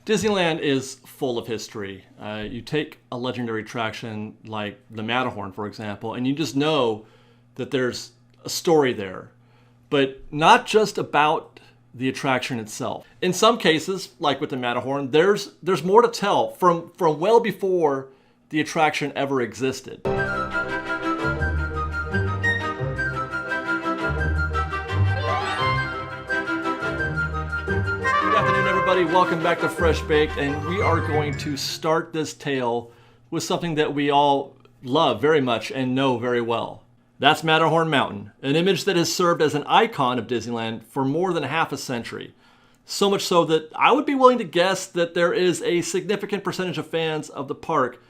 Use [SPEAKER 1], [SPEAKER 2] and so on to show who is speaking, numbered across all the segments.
[SPEAKER 1] Disneyland is full of history. You take a legendary attraction like the Matterhorn, for example, and you just know that there's a story there, but not just about the attraction itself. In some cases, like with the Matterhorn, there's more to tell from well before the attraction ever existed. Everybody, welcome back to Fresh Baked, and we are going to start this tale with something that we all love very much and know very well. That's Matterhorn Mountain, an image that has served as an icon of Disneyland for more than half a century. So much so that I would be willing to guess that there is a significant percentage of fans of the park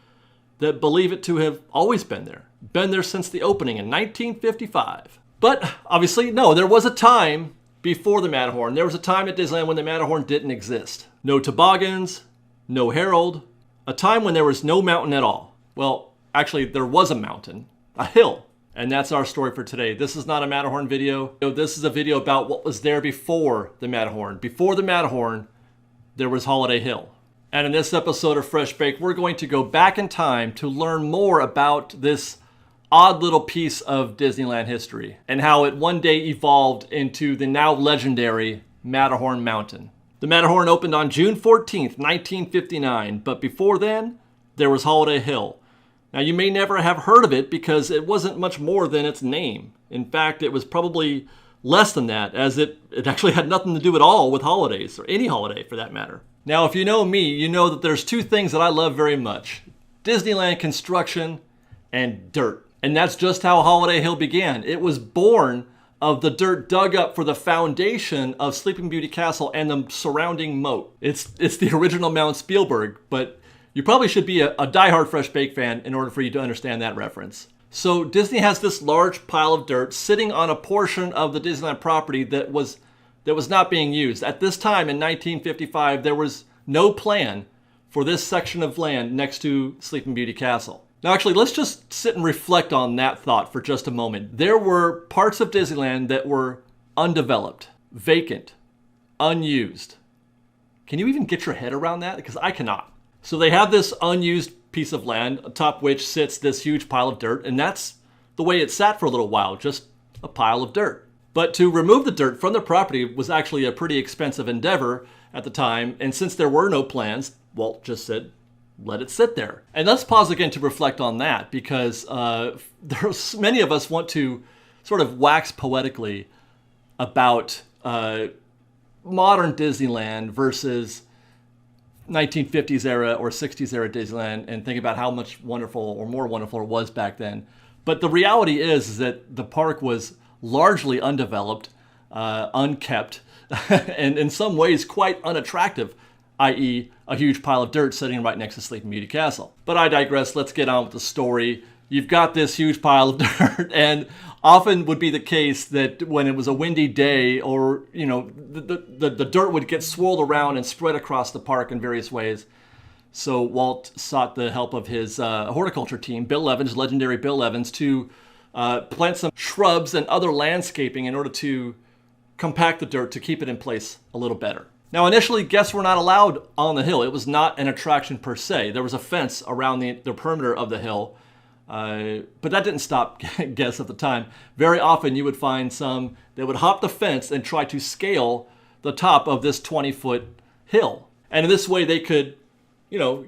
[SPEAKER 1] that believe it to have always been there since the opening in 1955. But obviously, no, there was a time before the Matterhorn. There was a time at Disneyland when the Matterhorn didn't exist. No toboggans, no Herald, a time when there was no mountain at all. Well, actually, there was a mountain, a hill, and that's our story for today. This is not a Matterhorn video. This is a video about what was there before the Matterhorn. Before the Matterhorn, there was Holiday Hill. And in this episode of Fresh Baked, we're going to go back in time to learn more about this odd little piece of Disneyland history and how it one day evolved into the now legendary Matterhorn Mountain. The Matterhorn opened on June 14th, 1959, but before then, there was Holiday Hill. Now, you may never have heard of it because it wasn't much more than its name. In fact, it was probably less than that, as it actually had nothing to do at all with holidays, or any holiday for that matter. Now, if you know me, you know that there's two things that I love very much: Disneyland construction and dirt. And that's just how Holiday Hill began. It was born of the dirt dug up for the foundation of Sleeping Beauty Castle and the surrounding moat. It's the original Mount Spielberg, but you probably should be a diehard Fresh Baked fan in order for you to understand that reference. So Disney has this large pile of dirt sitting on a portion of the Disneyland property that was not being used. At this time in 1955, there was no plan for this section of land next to Sleeping Beauty Castle. Now, actually, let's just sit and reflect on that thought for just a moment. There were parts of Disneyland that were undeveloped, vacant, unused. Can you even get your head around that? Because I cannot. So they have this unused piece of land atop which sits this huge pile of dirt, and that's the way it sat for a little while, just a pile of dirt. But to remove the dirt from the property was actually a pretty expensive endeavor at the time, and since there were no plans, Walt just said, let it sit there. And let's pause again to reflect on that, because there's many of us want to sort of wax poetically about modern Disneyland versus 1950s era or 60s era Disneyland and think about how much wonderful or more wonderful it was back then. But the reality is that the park was largely undeveloped, unkept, and in some ways quite unattractive, i.e. a huge pile of dirt sitting right next to Sleeping Beauty Castle. But I digress. Let's get on with the story. You've got this huge pile of dirt, and often would be the case that when it was a windy day, or the dirt would get swirled around and spread across the park in various ways. So Walt sought the help of his horticulture team, Bill Evans, legendary Bill Evans, to plant some shrubs and other landscaping in order to compact the dirt to keep it in place a little better. Now, initially, guests were not allowed on the hill. It was not an attraction per se. There was a fence around the perimeter of the hill, but that didn't stop guests at the time. Very often, you would find some that would hop the fence and try to scale the top of this 20-foot hill. And in this way, they could,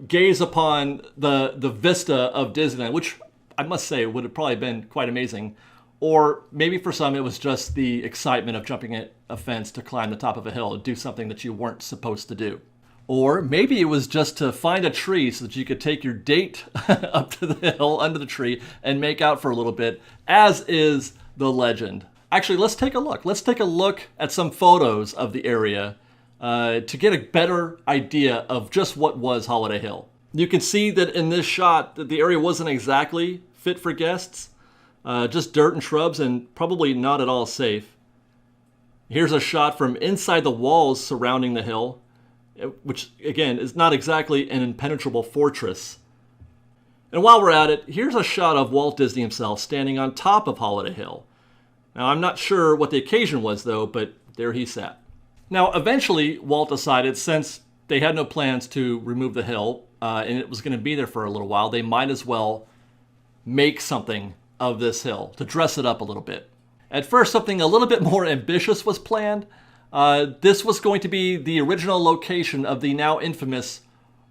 [SPEAKER 1] gaze upon the vista of Disneyland, which I must say would have probably been quite amazing. Or maybe for some, it was just the excitement of jumping a fence to climb the top of a hill and do something that you weren't supposed to do. Or maybe it was just to find a tree so that you could take your date up to the hill under the tree and make out for a little bit, as is the legend. Actually, let's take a look. Let's take a look at some photos of the area to get a better idea of just what was Holiday Hill. You can see that in this shot that the area wasn't exactly fit for guests. Just dirt and shrubs, and probably not at all safe. Here's a shot from inside the walls surrounding the hill, which again is not exactly an impenetrable fortress. And while we're at it, here's a shot of Walt Disney himself standing on top of Holiday Hill. Now, I'm not sure what the occasion was though, but there he sat. Now, eventually, Walt decided, since they had no plans to remove the hill, and it was going to be there for a little while. They might as well make something of this hill to dress it up a little bit. At first, something a little bit more ambitious was planned. This was going to be the original location of the now infamous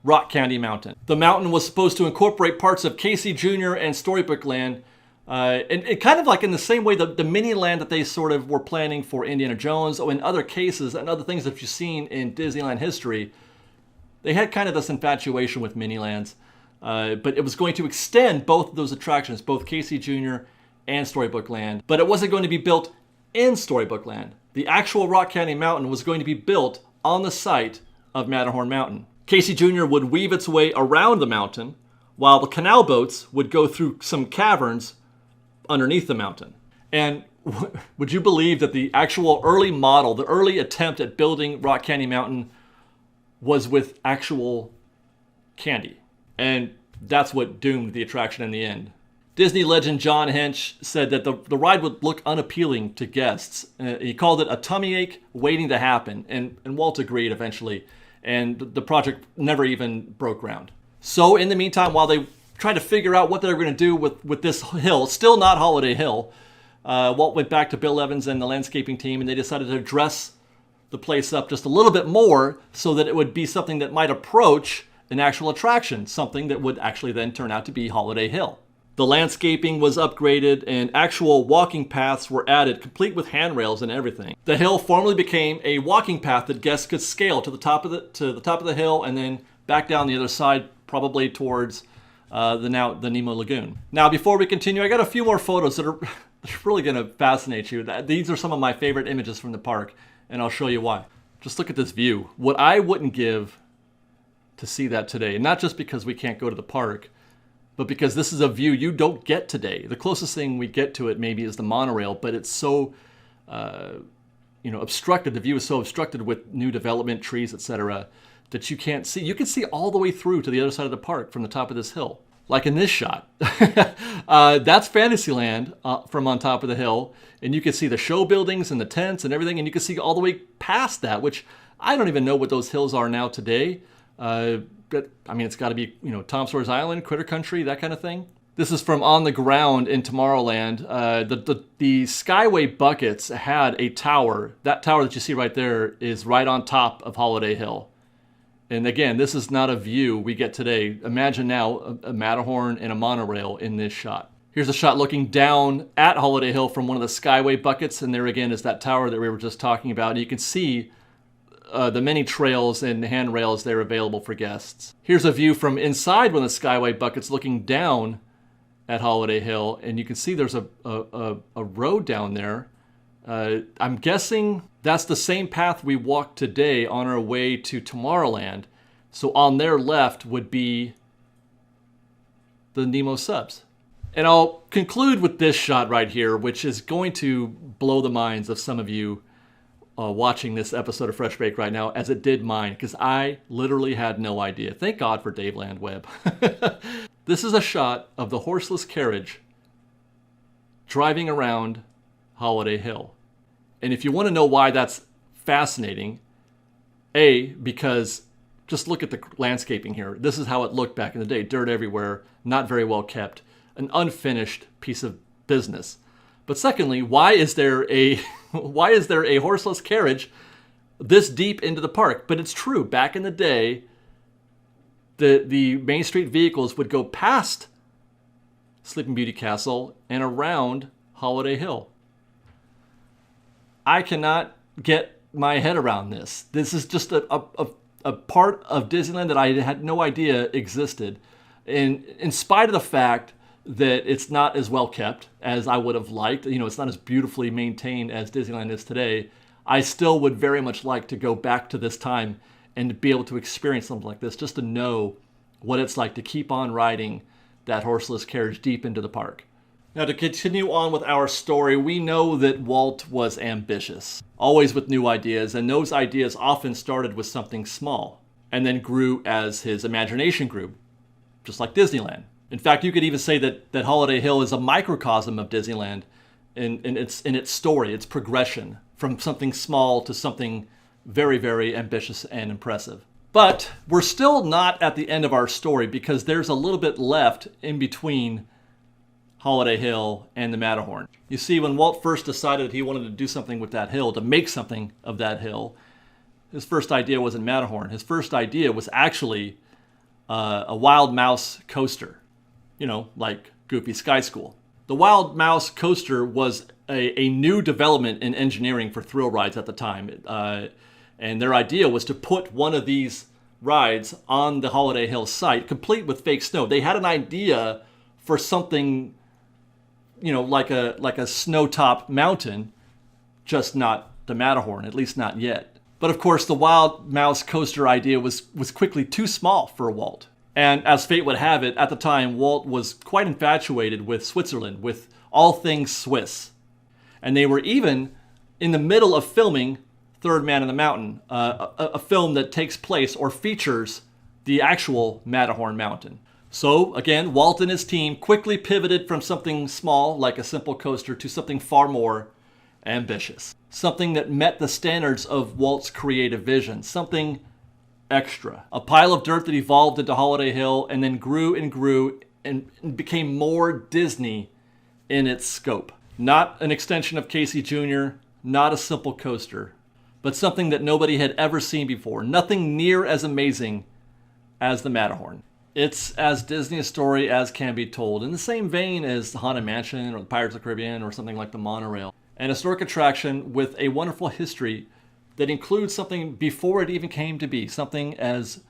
[SPEAKER 1] Rock Candy Mountain. The mountain was supposed to incorporate parts of Casey Jr. and Storybook Land, and it kind of like in the same way the mini land that they sort of were planning for Indiana Jones, or in other cases and other things that you've seen in Disneyland history, they had kind of this infatuation with mini lands, but it was going to extend both of those attractions, both Casey Jr. and Storybook Land, but it wasn't going to be built in Storybook Land. The actual Rock Candy Mountain was going to be built on the site of Matterhorn Mountain. Casey Jr. would weave its way around the mountain, while the canal boats would go through some caverns underneath the mountain. And would you believe that the actual early model, the early attempt at building Rock Candy Mountain was with actual candy? And that's what doomed the attraction in the end. Disney legend John Hench said that the ride would look unappealing to guests. He called it a tummy ache waiting to happen, and Walt agreed eventually, and the project never even broke ground. So in the meantime, while they tried to figure out what they were going to do with this hill, still not Holiday Hill, Walt went back to Bill Evans and the landscaping team, and they decided to dress the place up just a little bit more so that it would be something that might approach an actual attraction, something that would actually then turn out to be Holiday Hill. The landscaping was upgraded and actual walking paths were added, complete with handrails and everything. The hill formally became a walking path that guests could scale to the top of the hill and then back down the other side, probably towards the Nemo Lagoon. Now, before we continue, I got a few more photos that are really going to fascinate you. These are some of my favorite images from the park, and I'll show you why. Just look at this view. What I wouldn't give to see that today, and not just because we can't go to the park, but because this is a view you don't get today. The closest thing we get to it maybe is the monorail, but it's so obstructed. The view is so obstructed with new development, trees, etc., that you can't see. You can see all the way through to the other side of the park from the top of this hill. Like in this shot. That's Fantasyland from on top of the hill, and you can see the show buildings and the tents and everything, and you can see all the way past that, which I don't even know what those hills are now today. But I mean, it's got to be, Tom Sawyer's Island, Critter Country, that kind of thing. This is from on the ground in Tomorrowland. The Skyway buckets had a tower. That tower that you see right there is right on top of Holiday Hill. And again, this is not a view we get today. Imagine now a Matterhorn and a monorail in this shot. Here's a shot looking down at Holiday Hill from one of the Skyway buckets. And there again is that tower that we were just talking about. And you can see the many trails and handrails there available for guests. Here's a view from inside one of the Skyway buckets looking down at Holiday Hill, and you can see there's a road down there. I'm guessing that's the same path we walked today on our way to Tomorrowland. So on their left would be the Nemo subs. And I'll conclude with this shot right here, which is going to blow the minds of some of you watching this episode of Fresh Bake right now, as it did mine, because I literally had no idea. Thank God for Dave Landweb. This is a shot of the horseless carriage driving around Holiday Hill. And if you want to know why that's fascinating, because just look at the landscaping here. This is how it looked back in the day. Dirt everywhere, not very well kept, an unfinished piece of business. But secondly, why is there a horseless carriage this deep into the park? But it's true. Back in the day, the Main Street vehicles would go past Sleeping Beauty Castle and around Holiday Hill. I cannot get my head around this. This is just a part of Disneyland that I had no idea existed. And in spite of the fact that it's not as well kept as I would have liked, it's not as beautifully maintained as Disneyland is today, I still would very much like to go back to this time and to be able to experience something like this, just to know what it's like to keep on riding that horseless carriage deep into the park. Now, to continue on with our story, we know that Walt was ambitious, always with new ideas, and those ideas often started with something small and then grew as his imagination grew, just like Disneyland. In fact, you could even say that Holiday Hill is a microcosm of Disneyland in its story, its progression from something small to something very, very ambitious and impressive. But we're still not at the end of our story because there's a little bit left in between Holiday Hill and the Matterhorn. You see, when Walt first decided he wanted to do something with that hill, to make something of that hill, his first idea wasn't Matterhorn. His first idea was actually a Wild Mouse coaster, you know, like Goofy Sky School. The Wild Mouse coaster was a new development in engineering for thrill rides at the time. And their idea was to put one of these rides on the Holiday Hill site, complete with fake snow. They had an idea for something, you know, like a snow-topped mountain, just not the Matterhorn, at least not yet. But of course, the Wild Mouse coaster idea was quickly too small for Walt. And as fate would have it, at the time, Walt was quite infatuated with Switzerland, with all things Swiss. And they were even in the middle of filming Third Man in the Mountain, a film that takes place or features the actual Matterhorn mountain. So again, Walt and his team quickly pivoted from something small, like a simple coaster, to something far more ambitious. Something that met the standards of Walt's creative vision. Something extra. A pile of dirt that evolved into Holiday Hill and then grew and grew and became more Disney in its scope. Not an extension of Casey Jr., not a simple coaster, but something that nobody had ever seen before. Nothing near as amazing as the Matterhorn. It's as Disney a story as can be told, in the same vein as the Haunted Mansion or the Pirates of the Caribbean or something like the Monorail. An historic attraction with a wonderful history that includes something before it even came to be, something as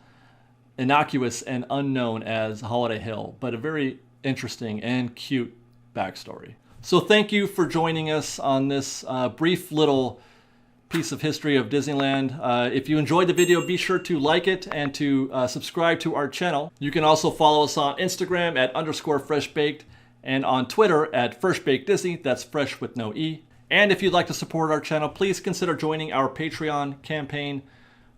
[SPEAKER 1] innocuous and unknown as Holiday Hill, but a very interesting and cute backstory. So thank you for joining us on this brief little piece of history of Disneyland. If you enjoyed the video, be sure to like it and to subscribe to our channel. You can also follow us on Instagram at _freshbaked and on Twitter at freshbakedisney. That's fresh with no E. And if you'd like to support our channel, please consider joining our Patreon campaign.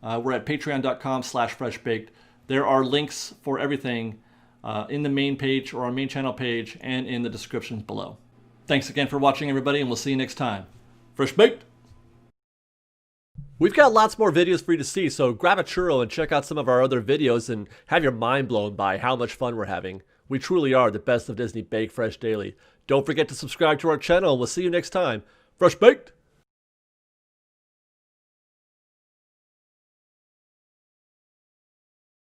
[SPEAKER 1] We're at patreon.com/freshbaked. There are links for everything in the main page or our main channel page and in the descriptions below. Thanks again for watching, everybody, and we'll see you next time. Fresh Baked!
[SPEAKER 2] We've got lots more videos for you to see, so grab a churro and check out some of our other videos and have your mind blown by how much fun we're having. We truly are the best of Disney Bake Fresh Daily. Don't forget to subscribe to our channel, and we'll see you next time. Fresh Baked!